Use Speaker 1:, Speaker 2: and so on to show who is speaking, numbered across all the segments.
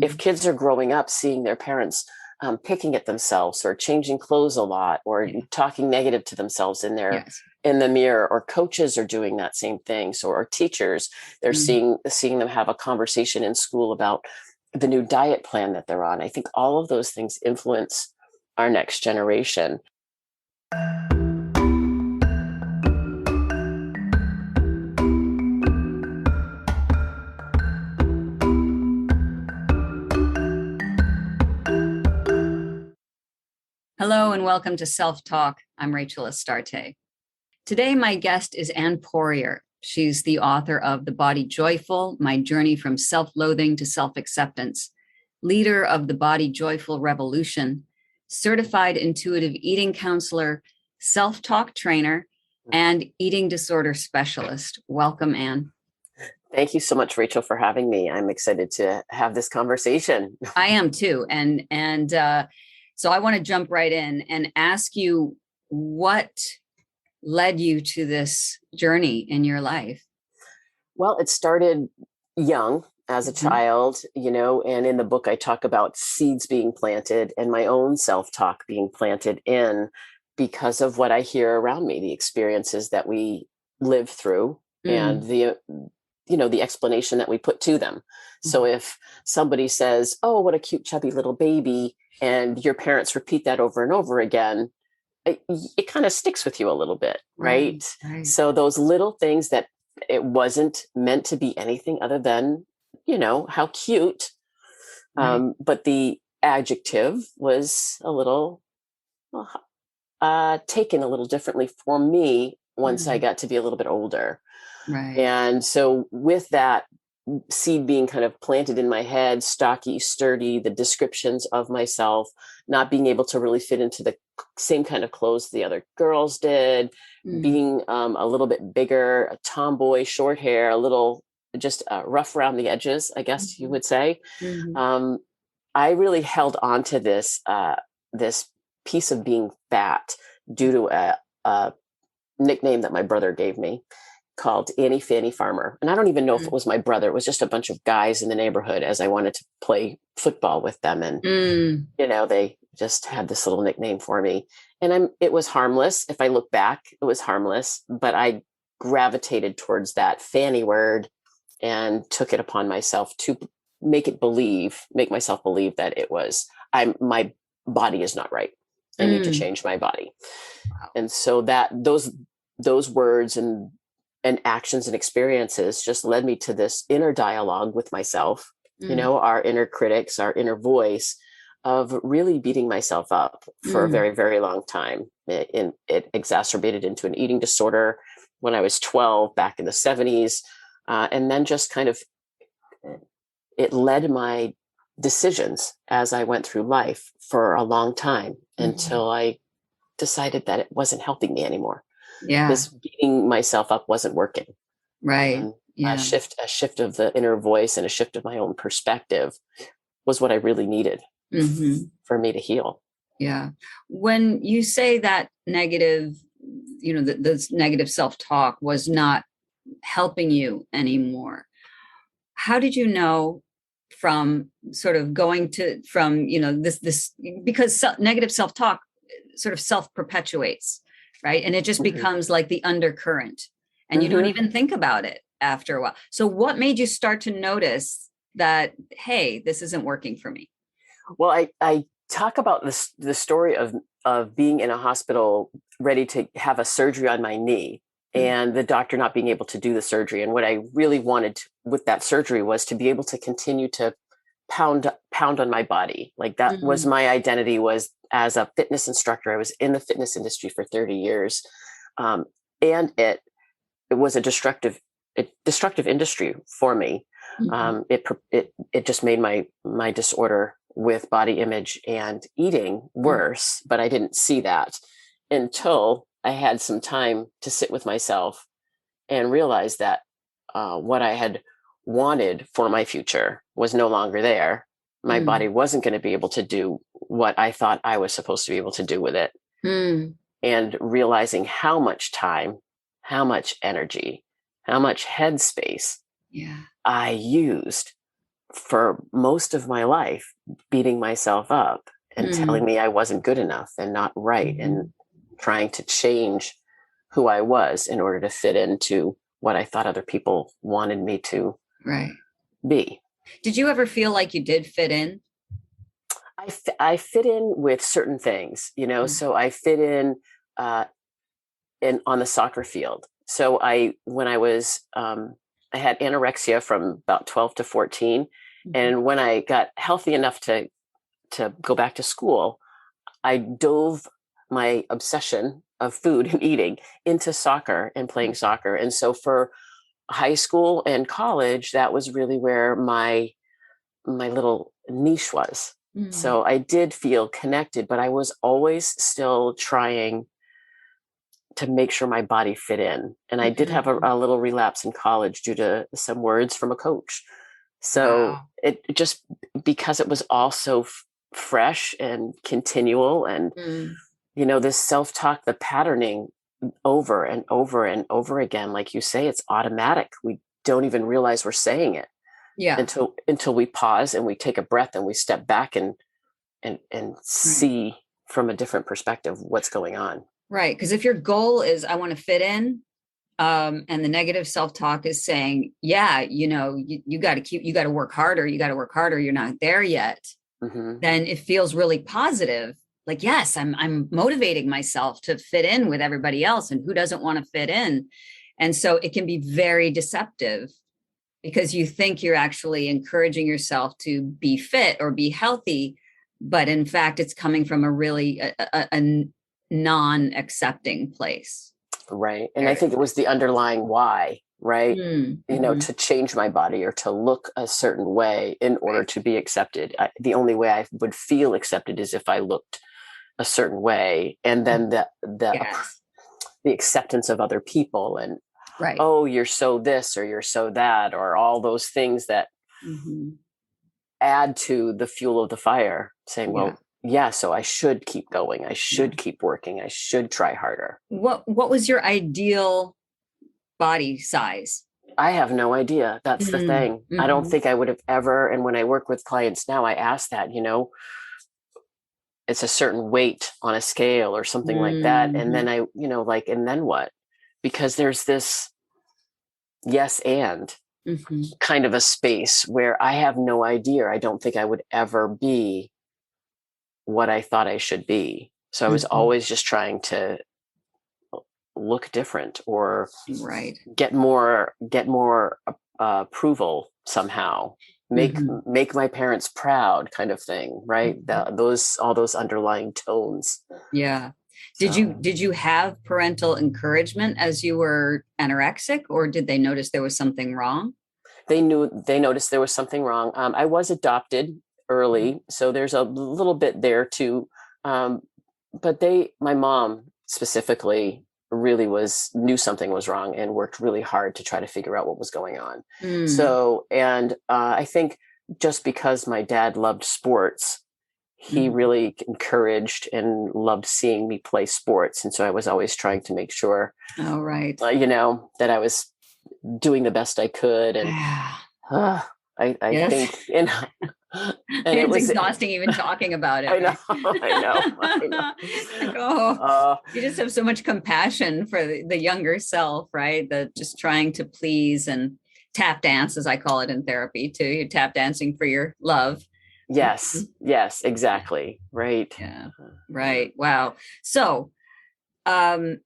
Speaker 1: if kids are growing up seeing their parents picking at themselves or changing clothes a lot or talking negative to themselves
Speaker 2: Yes.
Speaker 1: in the mirror, or coaches are doing that same thing. So, or teachers, they're seeing them have a conversation in school about the new diet plan that they're on. I think all of those things influence our next generation.
Speaker 2: Hello and welcome to Self-Talk. I'm Rachel Astarte. Today, my guest is Ave Poirier. She's the author of The Body Joyful, My Journey from Self-Loathing to Self-Acceptance, leader of the Body Joyful Revolution, certified intuitive eating counselor, self-talk trainer, and eating disorder specialist. Welcome, Anne.
Speaker 1: Thank you so much, Rachel, for having me. I'm excited to have this conversation.
Speaker 2: I am too. So I want to jump right in and ask you what led you to this journey in your life?
Speaker 1: Well, it started young as a child, and in the book I talk about seeds being planted and my own self-talk being planted in because of what I hear around me, the experiences that we live through and the explanation that we put to them. So if somebody says, "Oh, what a cute chubby little baby," and your parents repeat that over and over again, it kind of sticks with you a little bit, right? So those little things that it wasn't meant to be anything other than, how cute. But the adjective was a little taken a little differently for me once I got to be a little bit older. And so with that seed being kind of planted in my head, stocky, sturdy, the descriptions of myself, not being able to really fit into the same kind of clothes the other girls did, being a little bit bigger, a tomboy, short hair, a little just rough around the edges, I guess you would say. I really held on to this piece of being fat due to a nickname that my brother gave me, called Annie Fanny Farmer. And I don't even know if it was my brother. It was just a bunch of guys in the neighborhood as I wanted to play football with them. And, they just had this little nickname for me. And it was harmless. If I look back, it was harmless, but I gravitated towards that Fanny word and took it upon myself to make myself believe that my body is not right. I need to change my body. Wow. And so those words and actions and experiences just led me to this inner dialogue with myself, our inner critics, our inner voice of really beating myself up for a very, very long time. It exacerbated into an eating disorder when I was 12 back in the 70s. And then just kind of, it led my decisions as I went through life for a long time until I decided that it wasn't helping me anymore. This beating myself up wasn't working. A shift of the inner voice and a shift of my own perspective was what I really needed for me to heal.
Speaker 2: Yeah. When you say that negative, this negative self-talk was not helping you anymore, how did you know from sort of going to, this, because negative self-talk sort of self-perpetuates, right? And it just becomes like the undercurrent and you don't even think about it after a while. So what made you start to notice that, hey, this isn't working for me?
Speaker 1: Well, I talk about the story of being in a hospital ready to have a surgery on my knee and the doctor not being able to do the surgery. And what I really wanted with that surgery was to be able to continue to pound on my body. Like that was my identity, was as a fitness instructor. I was in the fitness industry for 30 years. And it was a destructive industry for me. It just made my disorder with body image and eating worse, but I didn't see that until I had some time to sit with myself and realize that what I had wanted for my future was no longer there. My body wasn't going to be able to do what I thought I was supposed to be able to do with it. And realizing how much time, how much energy, how much headspace I used for most of my life beating myself up and telling
Speaker 2: Mm.
Speaker 1: me I wasn't good enough and not right, and trying to change who I was in order to fit into what I thought other people wanted me to
Speaker 2: Right.
Speaker 1: be.
Speaker 2: Did you ever feel like you did fit in?
Speaker 1: I fit in with certain things,
Speaker 2: Mm.
Speaker 1: so I fit uh, in on the soccer field. So when I was, I had anorexia from about 12 to 14.
Speaker 2: Mhm.
Speaker 1: And when I got healthy enough to go back to school, I dove my obsession of food and eating into soccer and playing soccer. And so for high school and college, that was really where my little niche was.
Speaker 2: Mm.
Speaker 1: So I did feel connected, but I was always still trying to make sure my body fit in. And I did have
Speaker 2: Mhm.
Speaker 1: a little relapse in college due to some words from a coach. So
Speaker 2: Wow.
Speaker 1: it just, because it was all so fresh and continual, and
Speaker 2: Mm.
Speaker 1: this self-talk, the patterning over and over and over again, like you say, it's automatic. We don't even realize we're saying it
Speaker 2: Yeah.
Speaker 1: until we pause and we take a breath and we step back and
Speaker 2: Right.
Speaker 1: see from a different perspective what's going on.
Speaker 2: Right. Because if your goal is, I want to fit in, and the negative self-talk is saying, yeah, you got to you got to work harder. You got to work harder. You're not there yet.
Speaker 1: Hmm.
Speaker 2: Then it feels really positive. Like, yes, I'm motivating myself to fit in with everybody else. And who doesn't want to fit in? And so it can be very deceptive because you think you're actually encouraging yourself to be fit or be healthy, but in fact it's coming from a really a non-accepting place.
Speaker 1: Right. And I
Speaker 2: Very.
Speaker 1: think it was the underlying why, right?
Speaker 2: Mm-hmm.
Speaker 1: To change my body or to look a certain way in order
Speaker 2: Right.
Speaker 1: to be accepted. The only way I would feel accepted is if I looked a certain way. And then
Speaker 2: Yes.
Speaker 1: the acceptance of other people, and,
Speaker 2: Right.
Speaker 1: oh, you're so this or you're so that, or all those things that
Speaker 2: Mm-hmm.
Speaker 1: add to the fuel of the fire, saying,
Speaker 2: Yeah.
Speaker 1: well, yeah, so I should keep going. I
Speaker 2: Yeah.
Speaker 1: should keep working. I should try harder.
Speaker 2: What was your ideal body size?
Speaker 1: I have no idea. That's the thing. I don't
Speaker 2: Mm-hmm.
Speaker 1: think I would have ever. And when I work with clients now, I ask that, it's a certain weight on a scale or something like that. And
Speaker 2: Mm-hmm.
Speaker 1: then like, and then what? Because there's this yes and
Speaker 2: Mm-hmm.
Speaker 1: kind of a space where I have no idea. I don't think I would ever be what I thought I should be. So I was
Speaker 2: Mm-hmm.
Speaker 1: always just trying to look different or
Speaker 2: Right.
Speaker 1: get more approval somehow, make
Speaker 2: Mm-hmm.
Speaker 1: make my parents proud, kind of thing, right?
Speaker 2: Mm-hmm.
Speaker 1: Those all those underlying tones.
Speaker 2: Yeah.
Speaker 1: So
Speaker 2: Did you have parental encouragement as you were anorexic, or did they notice there was something wrong?
Speaker 1: they noticed there was something wrong. I was adopted early, so there's a little bit there too. um, but my mom specifically really knew something was wrong and worked really hard to try to figure out what was going on.
Speaker 2: Mm,
Speaker 1: So, and I think just because my dad loved sports, he
Speaker 2: mhm.
Speaker 1: really encouraged and loved seeing me play sports, and so I was always trying to make sure,
Speaker 2: Oh, right.
Speaker 1: that I was doing the best I could. And uh, I
Speaker 2: Yes.
Speaker 1: think, and it
Speaker 2: It's
Speaker 1: was,
Speaker 2: exhausting even talking about it,
Speaker 1: I know,
Speaker 2: right?
Speaker 1: I know.
Speaker 2: Like, oh,
Speaker 1: Uh,
Speaker 2: you just have so much compassion for the younger self, right? The just trying to please and tap dance, as I call it in therapy too. You're tap dancing for your love.
Speaker 1: yes, yes, exactly. Right.
Speaker 2: Yeah.
Speaker 1: Yeah.
Speaker 2: Right. Wow. So, um,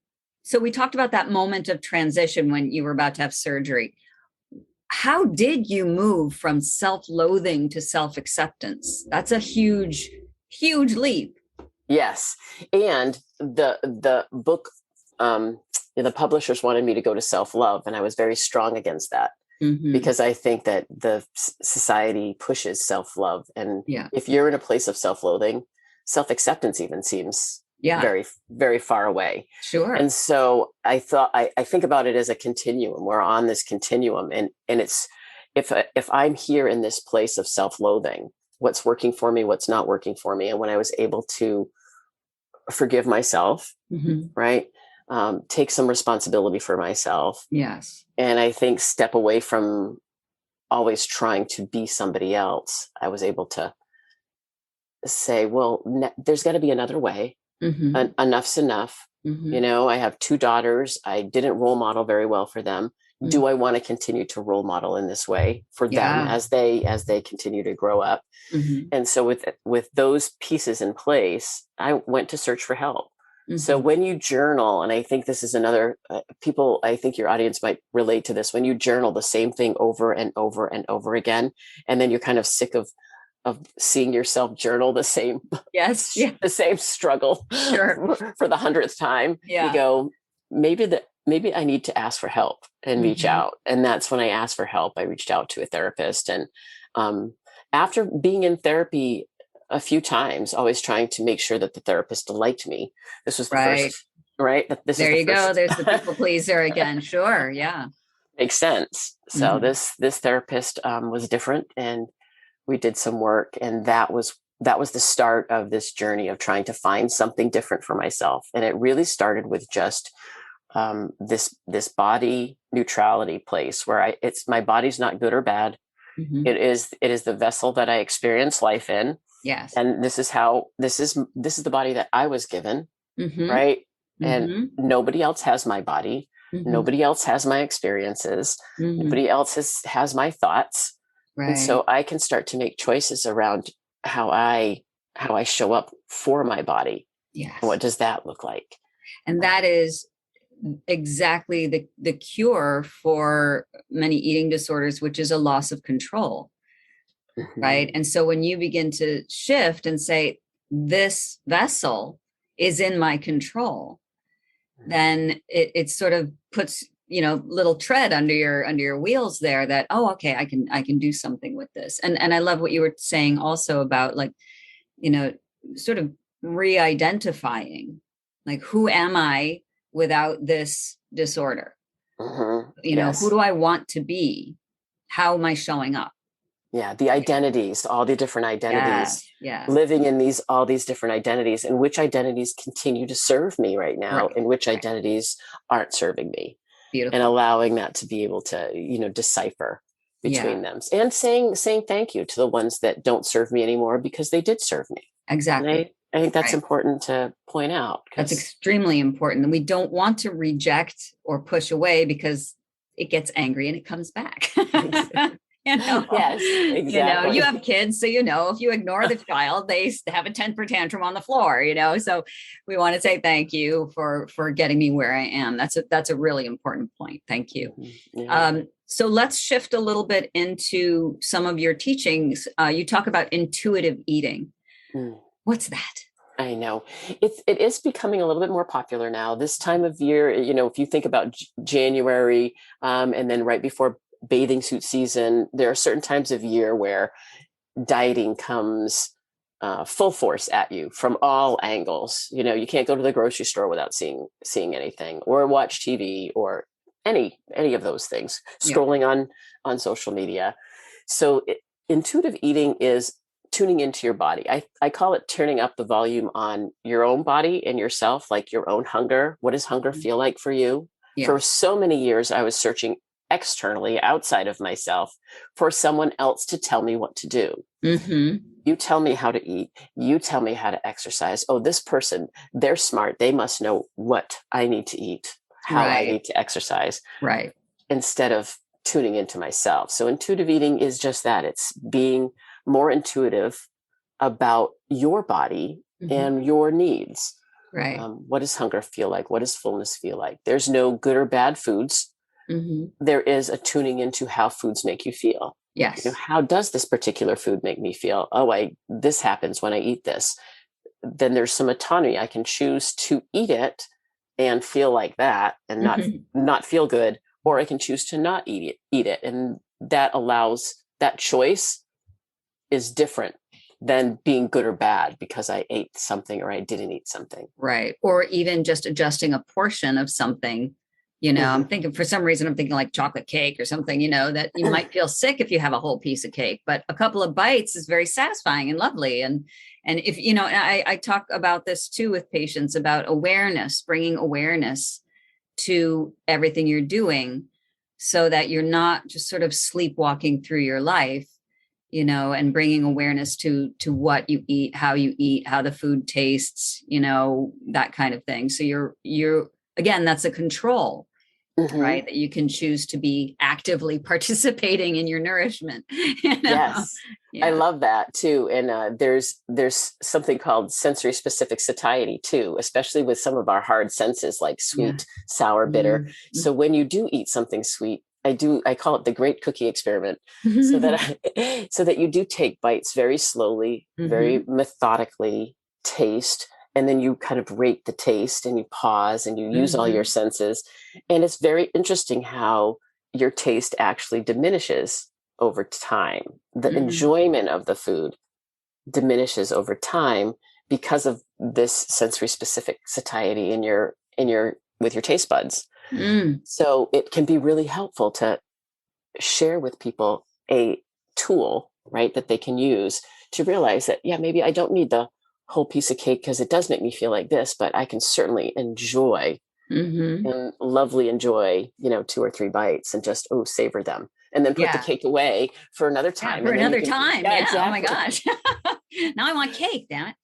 Speaker 2: so we talked about that moment of transition when you were about to have surgery. How did you move from self-loathing to self-acceptance? That's a huge, huge leap.
Speaker 1: Yes. And the book, the publishers wanted me to go to self-love, and I was very strong against that,
Speaker 2: Mm-hmm.
Speaker 1: because I think that the society pushes self-love. And
Speaker 2: Yeah.
Speaker 1: if you're in a place of self-loathing, self-acceptance even seems
Speaker 2: Yeah.
Speaker 1: very, very far away.
Speaker 2: Sure.
Speaker 1: And so I think about it as a continuum. We're on this continuum, and it's, if I'm here in this place of self-loathing, what's working for me, what's not working for me. And when I was able to forgive myself,
Speaker 2: Mm-hmm.
Speaker 1: right? Take some responsibility for myself.
Speaker 2: Yes.
Speaker 1: And I think step away from always trying to be somebody else, I was able to say, well, there's got to be another way. Enough's enough. I have 2 daughters. I didn't role model very well for them. Do I want to continue to role model in this way for them as they continue to grow up? And so with those pieces in place, I went to search for help. So when you journal, and I think this is another, people, I think your audience might relate to this, when you journal the same thing over and over and over again, and then you're kind of sick of seeing yourself journal the same, the same struggle for the 100th time, you go, maybe I need to ask for help and reach out. And that's when I asked for help. I reached out to a therapist. And after being in therapy a few times, always trying to make sure that the therapist liked me. This was the first, right?
Speaker 2: There you go. There's the people pleaser again. Sure. Yeah.
Speaker 1: Makes sense. So this therapist was different, and we did some work, and that was the start of this journey of trying to find something different for myself. And it really started with just this body neutrality place where my body's not good or bad. It is the vessel that I experience life in.
Speaker 2: Yes.
Speaker 1: And this is the body that I was given. Right. And nobody else has my body. Nobody else has my experiences. Nobody else has my thoughts. Right. And so I can start to make choices around how I show up for my body.
Speaker 2: Yes.
Speaker 1: And what does that look like?
Speaker 2: And that is exactly the cure for many eating disorders, which is a loss of control. Right. And so when you begin to shift and say, this vessel is in my control, then it sort of puts, little tread under your wheels there that, oh, okay, I can do something with this. And I love what you were saying also about, like, sort of re-identifying, like, who am I without this disorder? Who do I want to be? How am I showing up?
Speaker 1: Yeah, the identities, all the different identities, living in all these different identities, and which identities continue to serve me right now, and which identities aren't serving me. Beautiful. And allowing that to be able to, decipher between them, and saying thank you to the ones that don't serve me anymore, because they did serve me.
Speaker 2: Exactly.
Speaker 1: I think that's important to point out.
Speaker 2: That's extremely important. And we don't want to reject or push away, because it gets angry and it comes back.
Speaker 1: Yes, exactly.
Speaker 2: You have kids, so if you ignore the child, they have a temper tantrum on the floor. So we want to say thank you for getting me where I am. That's a really important point. Thank you. So let's shift a little bit into some of your teachings. You talk about intuitive eating. What's that?
Speaker 1: I know it is becoming a little bit more popular now. This time of year, if you think about January, and then right before bathing suit season, there are certain times of year where dieting comes full force at you from all angles. You can't go to the grocery store without seeing anything, or watch TV, or any of those things, scrolling on social media. So intuitive eating is tuning into your body. I call it turning up the volume on your own body and yourself, like your own hunger. What does hunger feel like for you? For so many years, I was searching externally, outside of myself, for someone else to tell me what to do. You tell me how to eat. You tell me how to exercise. Oh, this person, they're smart. They must know what I need to eat, how I need to exercise. Right. Instead of tuning into myself. So intuitive eating is just that. It's being more intuitive about your body and your needs. Right. What does hunger feel like? What does fullness feel like? There's no good or bad foods. There is a tuning into how foods make you feel. Yes. How does this particular food make me feel? Oh, this happens when I eat this. Then there's some autonomy. I can choose to eat it and feel like that and not feel good, or I can choose to not eat it. And that choice is different than being good or bad because I ate something or I didn't eat something.
Speaker 2: Right. Or even just adjusting a portion of something. I'm thinking, for some reason, I'm thinking like chocolate cake or something, that you might feel sick if you have a whole piece of cake, but a couple of bites is very satisfying and lovely. And if, I talk about this too with patients about awareness, bringing awareness to everything you're doing, so that you're not just sort of sleepwalking through your life, and bringing awareness to what you eat, how the food tastes, that kind of thing. So you're again, that's a control, right? That you can choose to be actively participating in your nourishment.
Speaker 1: Yes.
Speaker 2: Yeah.
Speaker 1: I love that too. And there's something called sensory specific satiety too, especially with some of our hard senses like sweet, sour, bitter. So when you do eat something sweet, I call it the great cookie experiment. So that you do take bites very slowly, very methodically, taste, and then you kind of rate the taste and you pause and you use all your senses. And it's very interesting how your taste actually diminishes over time. The enjoyment of the food diminishes over time because of this sensory specific satiety in your with your taste buds. So it can be really helpful to share with people a tool, right, that they can use to realize that, yeah, maybe I don't need the whole piece of cake because it does make me feel like this, but I can certainly enjoy and lovely enjoy, 2 or 3 bites and just, savor them. And then put the cake away for another time.
Speaker 2: For
Speaker 1: and then
Speaker 2: another time. Yeah. Exactly. Oh my gosh. Now I want cake, damn it.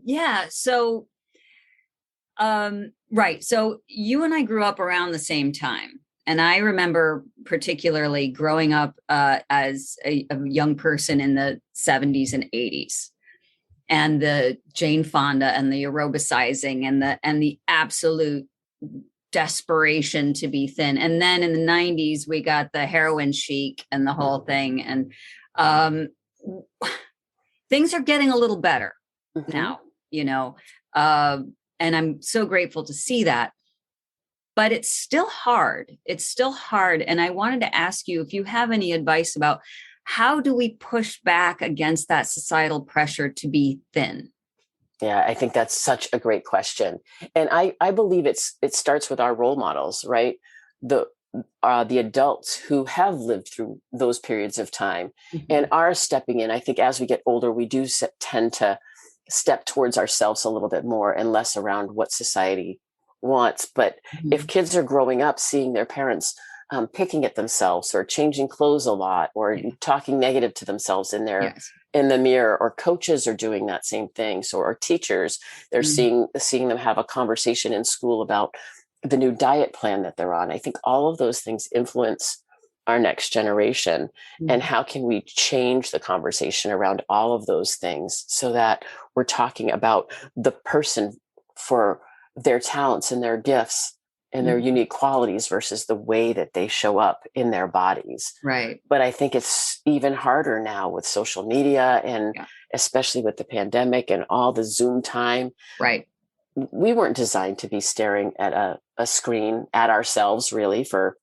Speaker 2: Yeah. So, right. So you and I grew up around the same time. And I remember particularly growing up as a young person in the 70s and 80s. And the Jane Fonda and the aerobicizing and the absolute desperation to be thin. And then in the 90s, we got the heroin chic and the whole thing. And things are getting a little better now, and I'm so grateful to see that. But it's still hard. It's still hard. And I wanted to ask you if you have any advice about how do we push back against that societal pressure to be thin?
Speaker 1: Yeah, I think that's such a great question. And I believe it starts with our role models, right? The adults who have lived through those periods of time and are stepping in. I think as we get older, we do tend to step towards ourselves a little bit more and less around what society wants. But if kids are growing up seeing their parents picking at themselves or changing clothes a lot or talking negative to themselves in the mirror, or coaches are doing that same thing. So, or teachers, they're seeing them have a conversation in school about the new diet plan that they're on. I think all of those things influence our next generation. And how can we change the conversation around all of those things so that we're talking about the person for their talents and their gifts and their unique qualities versus the way that they show up in their bodies.
Speaker 2: Right.
Speaker 1: But I think it's even harder now with social media and especially with the pandemic and all the Zoom time.
Speaker 2: Right.
Speaker 1: We weren't designed to be staring at a screen at ourselves really for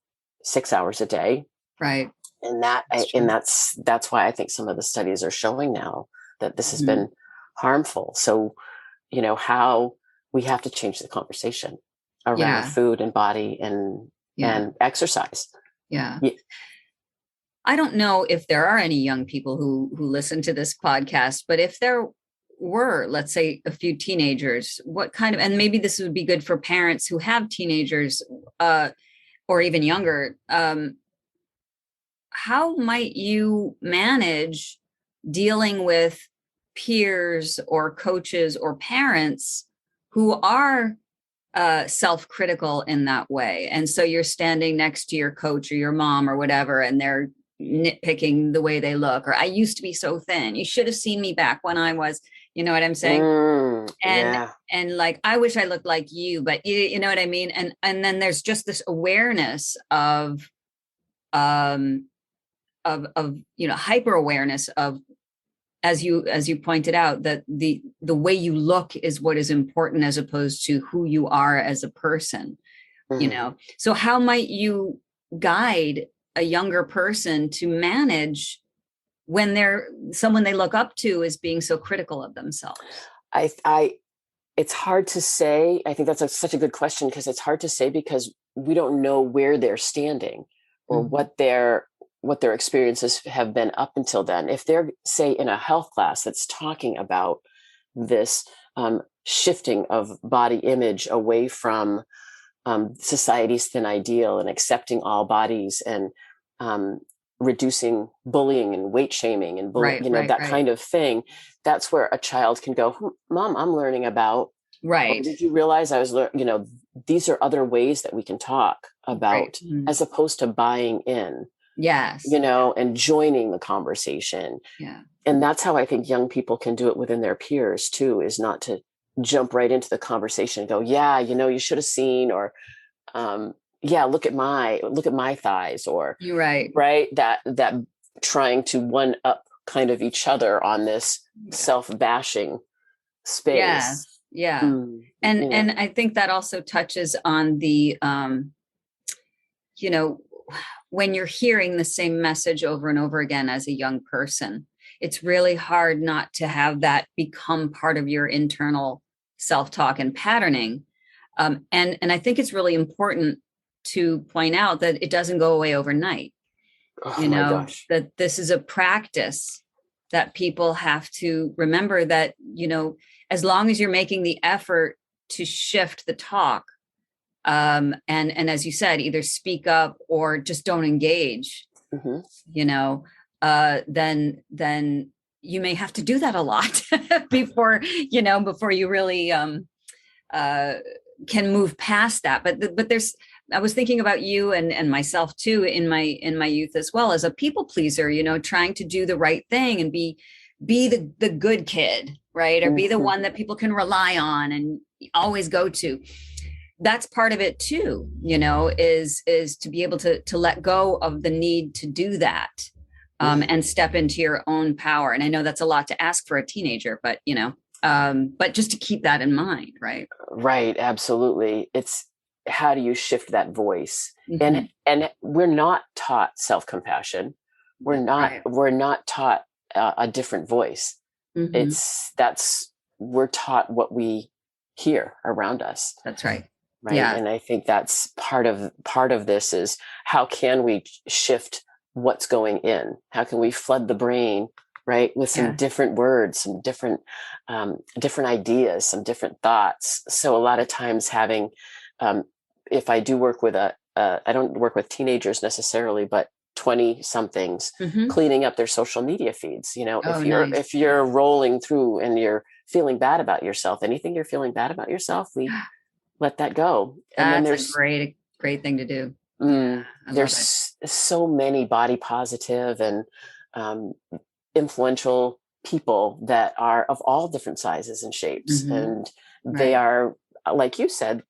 Speaker 1: 6 hours a day.
Speaker 2: Right.
Speaker 1: And that's why I think some of the studies are showing now that this has been harmful. So, how we have to change the conversation around food and body and exercise.
Speaker 2: Yeah. I don't know if there are any young people who listen to this podcast, but if there were, let's say, a few teenagers, what kind of, and maybe this would be good for parents who have teenagers or even younger, how might you manage dealing with peers or coaches or parents who are self-critical in that way? And so you're standing next to your coach or your mom or whatever, and they're nitpicking the way they look, or I used to be so thin. You should have seen me back when I was, you know what I'm saying? And like, I wish I looked like you, but you know what I mean? And then there's just this awareness of hyper awareness of, as you pointed out, that the way you look is what is important as opposed to who you are as a person, So how might you guide a younger person to manage when someone they look up to is being so critical of themselves?
Speaker 1: It's hard to say. I think that's such a good question because it's hard to say because we don't know where they're standing or what their experiences have been up until then. If they're, say, in a health class that's talking about this shifting of body image away from society's thin ideal and accepting all bodies and reducing bullying and weight shaming and
Speaker 2: Right, right,
Speaker 1: that
Speaker 2: right.
Speaker 1: kind of thing. That's where a child can go, Mom, I'm learning about, oh,
Speaker 2: Right,
Speaker 1: did you realize I was, these are other ways that we can talk
Speaker 2: right.
Speaker 1: about, as opposed to buying in,
Speaker 2: Yes.
Speaker 1: and joining the conversation.
Speaker 2: Yeah.
Speaker 1: And that's how I think young people can do it within their peers too, is not to jump right into the conversation and go, yeah, you should have seen, or, yeah, look at my thighs, or,
Speaker 2: You're right.
Speaker 1: right. That trying to one up kind of each other on this
Speaker 2: Yeah.
Speaker 1: self-bashing space.
Speaker 2: Yes. Yeah.
Speaker 1: Mm,
Speaker 2: And I think that also touches on the you know, when you're hearing the same message over and over again as a young person, it's really hard not to have that become part of your internal self-talk and patterning. And I think it's really important to point out that it doesn't go away overnight.
Speaker 1: oh my gosh.
Speaker 2: That this is a practice that people have to remember, that, as long as you're making the effort to shift the talk, and as you said, either speak up or just don't engage,
Speaker 1: Mm-hmm.
Speaker 2: then you may have to do that a lot before you really uh, can move past that. But I was thinking about you and myself too, in my youth as well, as a people pleaser, trying to do the right thing and be the good kid, right? Or be the
Speaker 1: Mm-hmm.
Speaker 2: one that people can rely on and always go to. That's part of it too, is to be able to let go of the need to do that, and step into your own power. And I know that's a lot to ask for a teenager, but but just to keep that in mind, right?
Speaker 1: Right, absolutely. It's, how do you shift that voice?
Speaker 2: Mm-hmm.
Speaker 1: And we're not taught self-compassion.
Speaker 2: Right.
Speaker 1: We're not taught a different voice.
Speaker 2: Mm-hmm.
Speaker 1: We're taught what we hear around us.
Speaker 2: That's right.
Speaker 1: Right.
Speaker 2: Yeah.
Speaker 1: And I think that's part of this is, how can we shift what's going in? How can we flood the brain, right, with some
Speaker 2: Yeah.
Speaker 1: different words, some different ideas, some different thoughts. So a lot of times having, if I do work with I don't work with teenagers necessarily, but 20 somethings,
Speaker 2: Mm-hmm.
Speaker 1: cleaning up their social media feeds.
Speaker 2: Oh, nice.
Speaker 1: If you're rolling through and you're feeling bad about yourself, anything you're feeling bad about yourself, we let that go. And then
Speaker 2: That's a great thing to do. Yeah, I love it.
Speaker 1: there's so many body positive and um, influential people that are of all different sizes and shapes.
Speaker 2: Mm-hmm.
Speaker 1: And they
Speaker 2: Right.
Speaker 1: are, like you said,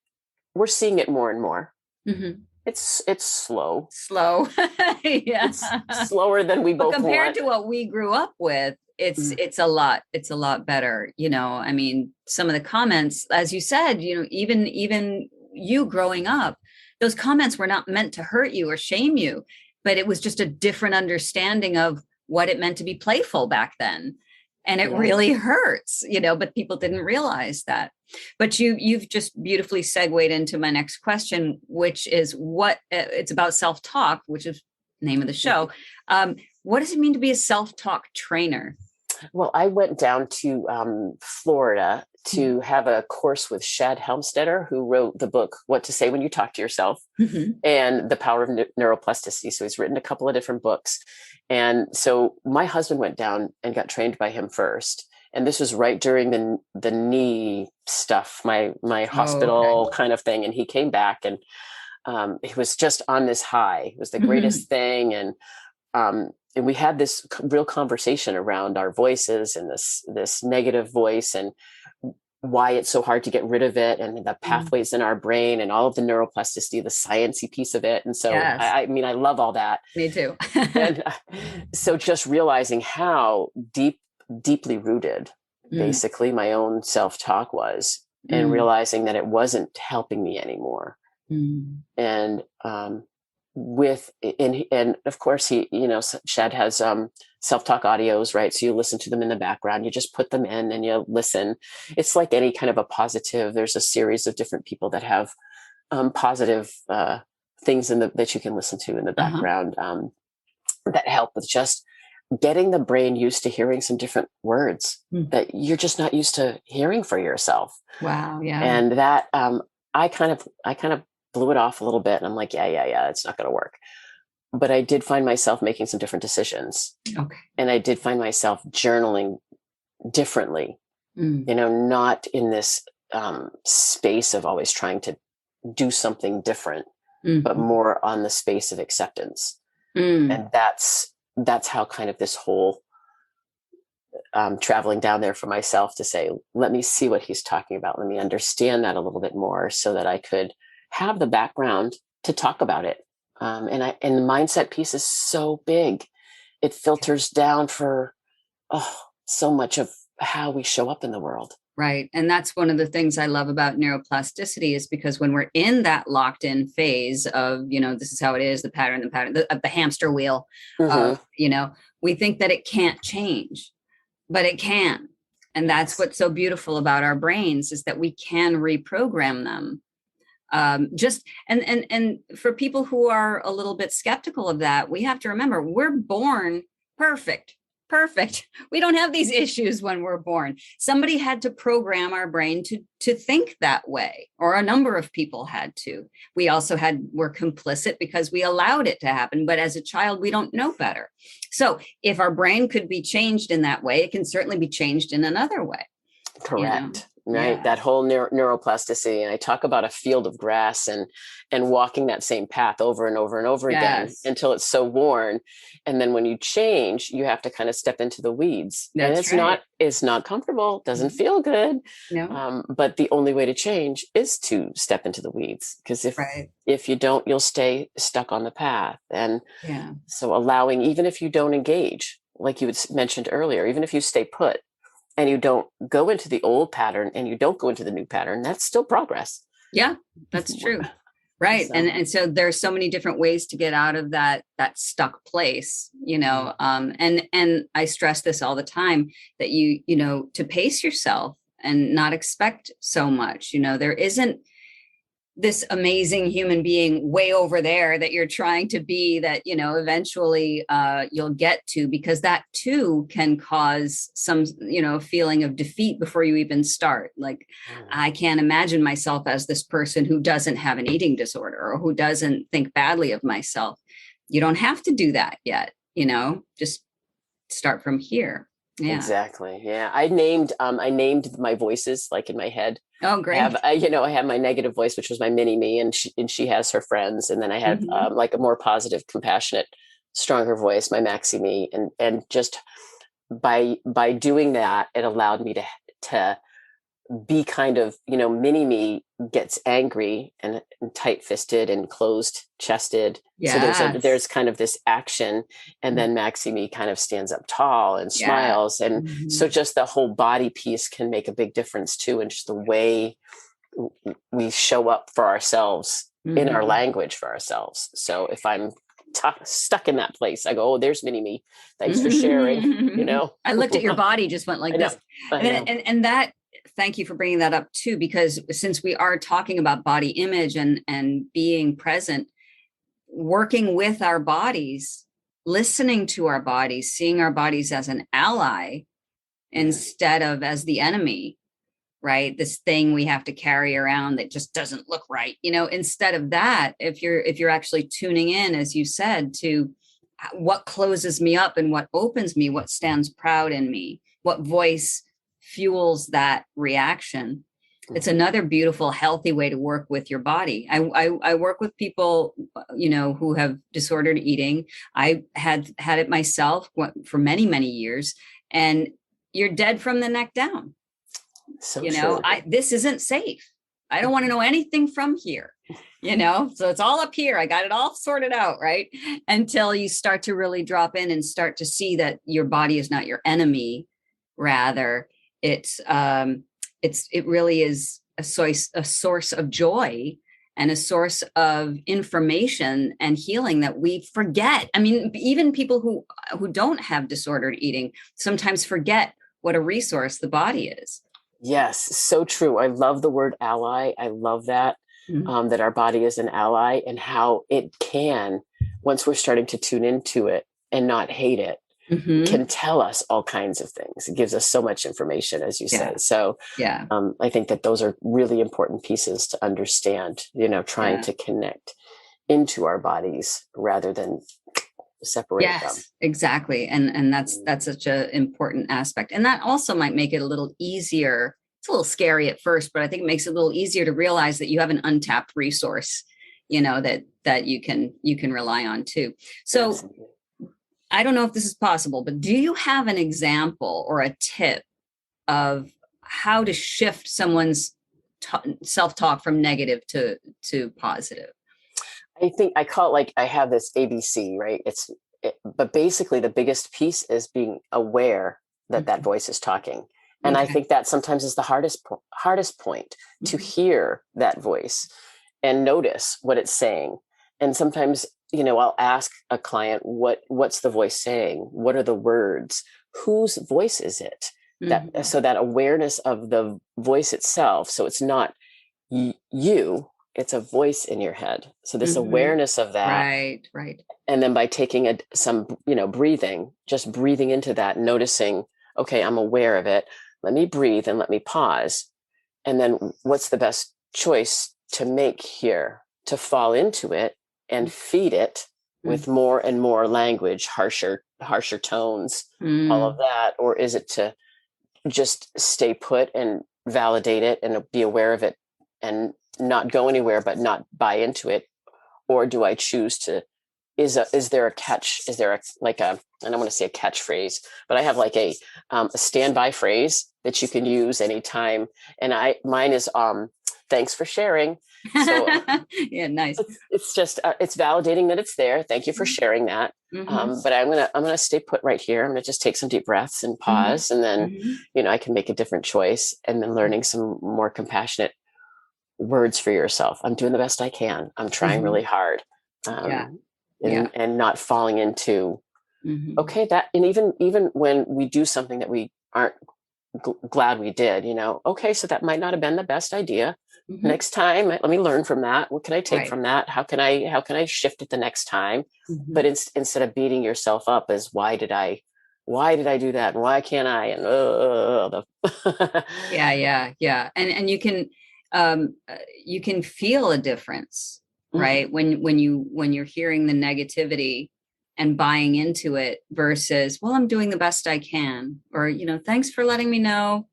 Speaker 1: we're seeing it more and more.
Speaker 2: Mm-hmm.
Speaker 1: It's slow.
Speaker 2: Slow. Yeah.
Speaker 1: It's slower than we
Speaker 2: But
Speaker 1: both
Speaker 2: compared
Speaker 1: want.
Speaker 2: to what we grew up with, it's a lot better. I mean, some of the comments, as you said, even you growing up, those comments were not meant to hurt you or shame you, but it was just a different understanding of what it meant to be playful back then. And it really hurts, but people didn't realize that. But you've just beautifully segued into my next question, which is what it's about self-talk, which is the name of the show. What does it mean to be a self-talk trainer?
Speaker 1: Well, I went down to Florida to have a course with Shad Helmstetter, who wrote the book, What to Say When You Talk to Yourself, and The Power of Neuroplasticity. So he's written a couple of different books. And so my husband went down and got trained by him first. And this was right during the knee stuff, my hospital kind of thing. And he came back and he was just on this high. It was the greatest thing. And we had this real conversation around our voices and this negative voice and why it's so hard to get rid of it, and the pathways in our brain and all of the neuroplasticity, the sciencey piece of it. And so, I mean, I love all that.
Speaker 2: Me too.
Speaker 1: And so just realizing how deeply rooted basically my own self-talk was, and realizing that it wasn't helping me anymore. And and of course he, Shad has self-talk audios, right? So you listen to them in the background, you just put them in and you listen. It's like any kind of a positive, there's a series of different people that have positive things that you can listen to in the background that help with just getting the brain used to hearing some different words that you're just not used to hearing for yourself.
Speaker 2: Wow. Yeah.
Speaker 1: And that I kind of blew it off a little bit. And I'm like, yeah, it's not going to work. But I did find myself making some different decisions.
Speaker 2: Okay.
Speaker 1: And I did find myself journaling differently, not in this space of always trying to do something different, but more on the space of acceptance. And that's how kind of this whole traveling down there for myself to say, let me see what he's talking about. Let me understand that a little bit more so that I could have the background to talk about it. And the mindset piece is so big. It filters down for so much of how we show up in the world.
Speaker 2: Right. And that's one of the things I love about neuroplasticity, is because when we're in that locked in phase of, this is how it is, the hamster wheel, we think that it can't change, but it can. And that's what's so beautiful about our brains, is that we can reprogram them. And for people who are a little bit skeptical of that, we have to remember we're born perfect. We don't have these issues when we're born. Somebody had to program our brain to think that way, or a number of people had to. We also were complicit because we allowed it to happen. But as a child, we don't know better. So if our brain could be changed in that way, it can certainly be changed in another way.
Speaker 1: Correct. Right. Yeah. That whole neuroplasticity. And I talk about a field of grass and walking that same path over and over and over again until it's so worn. And then when you change, you have to kind of step into the weeds.
Speaker 2: That's
Speaker 1: and it's not comfortable. Doesn't feel good.
Speaker 2: No.
Speaker 1: But the only way to change is to step into the weeds, because if you don't, you'll stay stuck on the path. And so allowing, even if you don't engage, like you had mentioned earlier, even if you stay put, and you don't go into the old pattern and you don't go into the new pattern, that's still progress.
Speaker 2: Yeah, that's true. Right. And so there's so many different ways to get out of that stuck place, and I stress this all the time, that to pace yourself and not expect so much. There isn't this amazing human being way over there that you're trying to be, that, eventually you'll get to, because that too can cause some, feeling of defeat before you even start. Like, I can't imagine myself as this person who doesn't have an eating disorder or who doesn't think badly of myself. You don't have to do that yet, just start from here. Yeah.
Speaker 1: Exactly. Yeah. I named my voices, like in my head.
Speaker 2: Oh, great.
Speaker 1: I have my negative voice, which was my mini me, and she has her friends. And then I have like a more positive, compassionate, stronger voice, my maxi me. And just by doing that, it allowed me to be kind of, mini me gets angry and tight fisted and closed chested.
Speaker 2: Yes.
Speaker 1: So there's kind of this action, and then maxi me kind of stands up tall and smiles. And so just the whole body piece can make a big difference too. And just the way we show up for ourselves in our language for ourselves. So if I'm stuck in that place, I go, oh, there's mini me. Thanks for sharing.
Speaker 2: I looked at your body, just went like this. And that, thank you for bringing that up too, because since we are talking about body image and being present, working with our bodies, listening to our bodies, seeing our bodies as an ally instead of as the enemy, right? This thing we have to carry around that just doesn't look right. Instead of that, if you're actually tuning in, as you said, to what closes me up and what opens me, what stands proud in me, what voice fuels that reaction. It's another beautiful, healthy way to work with your body. I work with people, who have disordered eating. I had it myself for many, many years, and you're dead from the neck down.
Speaker 1: So
Speaker 2: this isn't safe. I don't want to know anything from here, so it's all up here. I got it all sorted out, right? Until you start to really drop in and start to see that your body is not your enemy. Rather, it really is a source of joy and a source of information and healing that we forget. I mean, even people who don't have disordered eating sometimes forget what a resource the body is.
Speaker 1: Yes, so true. I love the word ally. I love that, that our body is an ally, and how it can, once we're starting to tune into it and not hate it, can tell us all kinds of things. It gives us so much information, as you say. So I think that those are really important pieces to understand, trying to connect into our bodies rather than separate them.
Speaker 2: Exactly. And that's such an important aspect. And that also might make it a little easier. It's a little scary at first, but I think it makes it a little easier to realize that you have an untapped resource, that you can rely on too. So absolutely. I don't know if this is possible, but do you have an example or a tip of how to shift someone's self-talk from negative to positive?
Speaker 1: I think I call it, like, I have this ABC, right? But basically the biggest piece is being aware that that voice is talking. And I think that sometimes is the hardest point to hear that voice and notice what it's saying. And sometimes, I'll ask a client, what's the voice saying? What are the words? Whose voice is it? So that awareness of the voice itself. So it's not you, it's a voice in your head. So this awareness of that.
Speaker 2: Right.
Speaker 1: And then by taking some breathing, just breathing into that, noticing, okay, I'm aware of it. Let me breathe and let me pause. And then what's the best choice to make here? To fall into it and feed it with more and more language, harsher tones, all of that? Or is it to just stay put and validate it and be aware of it and not go anywhere, but not buy into it? Or do I choose to, is there a catch? Is there I don't want to say a catchphrase, but I have like a standby phrase that you can use anytime. And mine is, thanks for sharing. So
Speaker 2: yeah, nice.
Speaker 1: It's just, it's validating that it's there. Thank you for sharing that. But I'm going to stay put right here. I'm going to just take some deep breaths and pause. And then, I can make a different choice, and then learning some more compassionate words for yourself. I'm doing the best I can. I'm trying really hard. And not falling into, okay, that, and even when we do something that we aren't glad we did, okay, so that might not have been the best idea. Next time, let me learn from that. What can I take from that? How can I shift it the next time? But instead of beating yourself up as why did I do that? And why can't I? And
Speaker 2: yeah. And you can feel a difference, right? When you're hearing the negativity and buying into it versus, well, I'm doing the best I can, or, thanks for letting me know,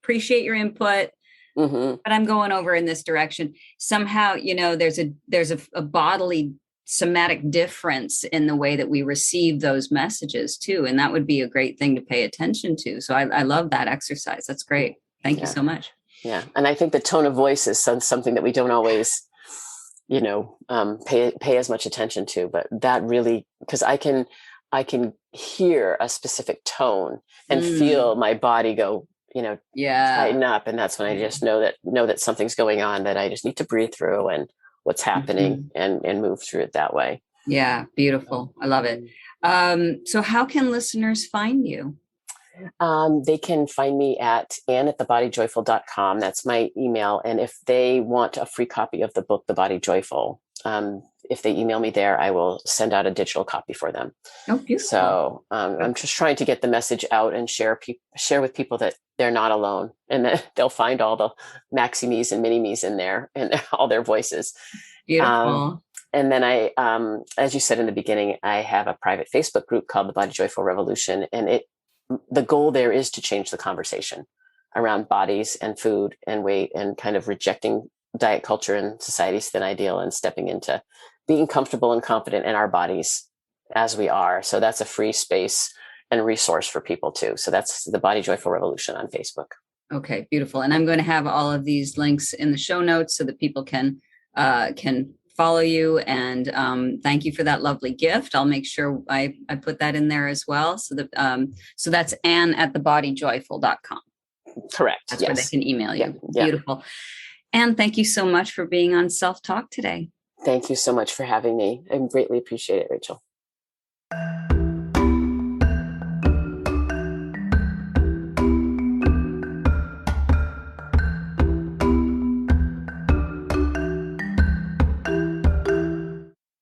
Speaker 2: appreciate your input, but I'm going over in this direction. Somehow, there's a bodily somatic difference in the way that we receive those messages too. And that would be a great thing to pay attention to. So I love that exercise. That's great. Thank you so much.
Speaker 1: Yeah. And I think the tone of voice is something that we don't always, pay as much attention to, but that really, because I can hear a specific tone and feel my body go, tighten up. And that's when I just know that something's going on, that I just need to breathe through and what's happening and move through it that way.
Speaker 2: Yeah. Beautiful. I love it. So how can listeners find you?
Speaker 1: They can find me at anne@thebodyjoyful.com. That's my email. And if they want a free copy of the book, The Body Joyful, if they email me there, I will send out a digital copy for them.
Speaker 2: Oh, beautiful.
Speaker 1: So I'm just trying to get the message out and share with people that they're not alone, and that they'll find all the maxi me's and mini me's in there and all their voices.
Speaker 2: Beautiful.
Speaker 1: And then I, as you said in the beginning, I have a private Facebook group called The Body Joyful Revolution. And the goal there is to change the conversation around bodies and food and weight, and kind of rejecting diet culture and society's thin ideal, and stepping into being comfortable and confident in our bodies as we are. So that's a free space and resource for people too. So that's The Body Joyful Revolution on Facebook. Okay,
Speaker 2: beautiful. And I'm going to have all of these links in the show notes so that people can follow you. And thank you for that lovely gift. I'll make sure I put that in there as well. So that's anne@thebodyjoyful.com.
Speaker 1: Correct.
Speaker 2: That's where they can email you.
Speaker 1: Yeah.
Speaker 2: Beautiful. And thank you so much for being on Self Talk today.
Speaker 1: Thank you so much for having me. I greatly appreciate it, Rachel.